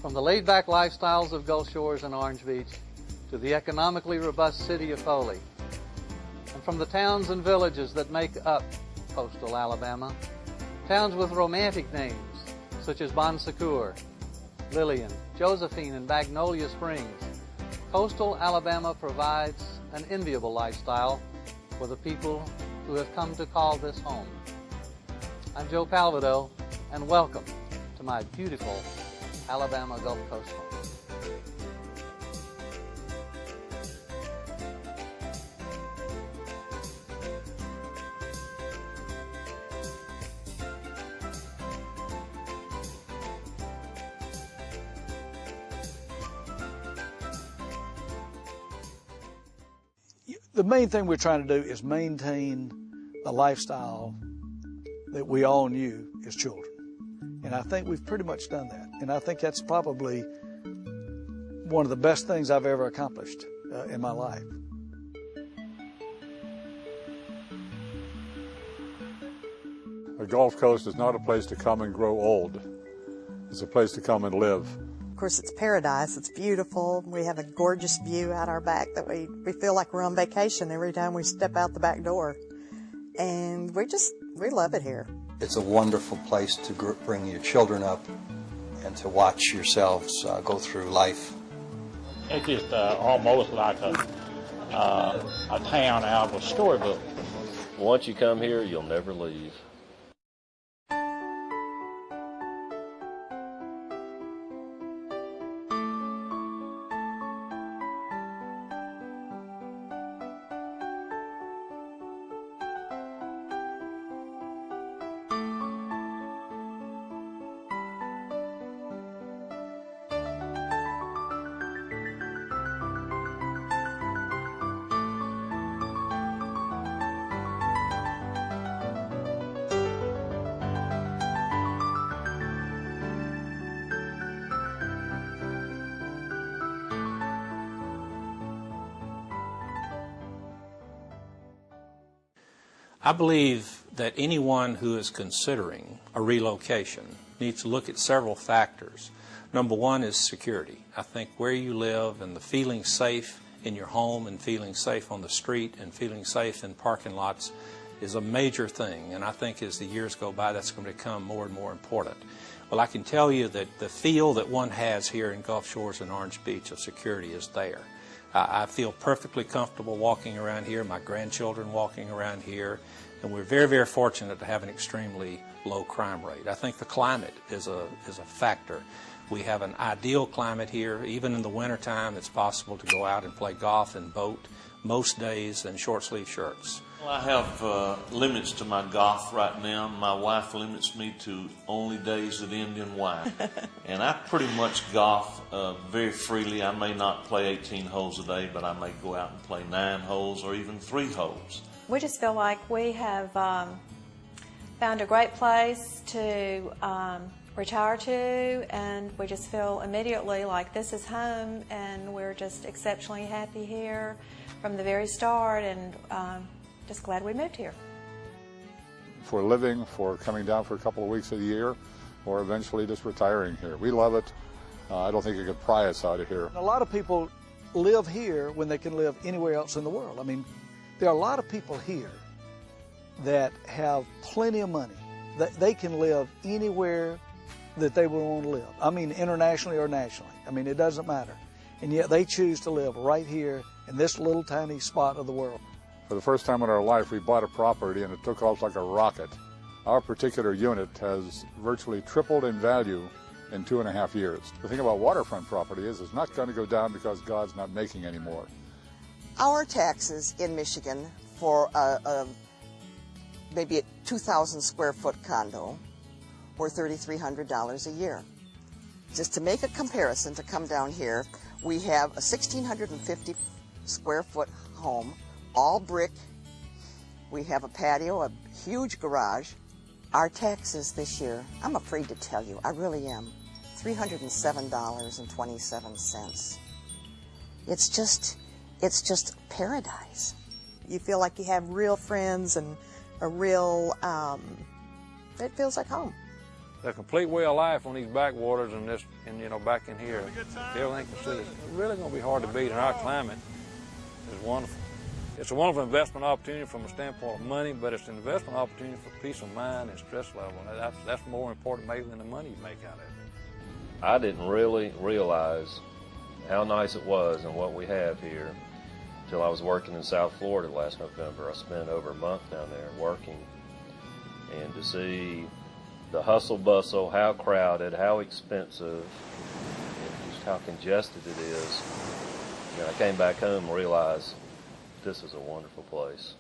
From the laid-back lifestyles of Gulf Shores and Orange Beach to the economically robust city of Foley, and from the towns and villages that make up coastal Alabama, towns with romantic names such as Bon Secour, Lillian, Josephine, and Magnolia Springs, coastal Alabama provides an enviable lifestyle for the people who have come to call this home. I'm Joe Palvido, and welcome to my beautiful Alabama Gulf Coast home. The main thing we're trying to do is maintain the lifestyle that we all knew as children. And I think we've pretty much done that. And I think that's probably one of the best things I've ever accomplished in my life. The Gulf Coast is not a place to come and grow old. It's a place to come and live. Of course, it's paradise. It's beautiful. We have a gorgeous view out our back that we feel like we're on vacation every time we step out the back door. And we love it here. It's a wonderful place to bring your children up and to watch yourselves go through life. It's just almost like a town out of a storybook. Once you come here, you'll never leave. I believe that anyone who is considering a relocation needs to look at several factors. Number one is security. I think where you live and the feeling safe in your home and feeling safe on the street and feeling safe in parking lots is a major thing. And I think as the years go by, that's going to become more and more important. Well, I can tell you that the feel that one has here in Gulf Shores and Orange Beach of security is there. I feel perfectly comfortable walking around here, my grandchildren walking around here, and we're very, very fortunate to have an extremely low crime rate. I think the climate is a factor. We have an ideal climate here. Even in the wintertime, it's possible to go out and play golf and boat most days in short-sleeve shirts. Well, I have limits to my golf right now. My wife limits me to only days that end in Y. And I pretty much golf very freely. I may not play 18 holes a day, but I may go out and play 9 holes or even 3 holes. We just feel like we have found a great place to retire to, and we just feel immediately like this is home, and we're just exceptionally happy here from the very start, and just glad we moved here. For living, for coming down for a couple of weeks of the year, or eventually just retiring here. We love it. I don't think you could pry us out of here. A lot of people live here when they can live anywhere else in the world. I mean, there are a lot of people here that have plenty of money. They can live anywhere that they would want to live. I mean, internationally or nationally. I mean, it doesn't matter. And yet they choose to live right here in this little tiny spot of the world. For the first time in our life, we bought a property and it took off like a rocket. Our particular unit has virtually tripled in value in 2.5 years. The thing about waterfront property is it's not going to go down because God's not making any more. Our taxes in Michigan for maybe a 2,000 square foot condo were $3,300 a year. Just to make a comparison, to come down here, we have a 1,650 square foot home, all brick. We have a patio, a huge garage. Our taxes this year, I'm afraid to tell you, I really am, $307.27. It's just paradise. You feel like you have real friends and a real, it feels like home. a complete way of life on these backwaters and this, and you know, back in here. Everything considered, it's really going to be hard to beat, and our climate is wonderful. It's a wonderful investment opportunity from a standpoint of money, but it's an investment opportunity for peace of mind and stress level. That's more important maybe than the money you make out of it. I didn't really realize how nice it was and what we have here until I was working in South Florida last November. I spent over a month down there working, and to see the hustle bustle, how crowded, how expensive, and just how congested it is. And I came back home and realized this is a wonderful place.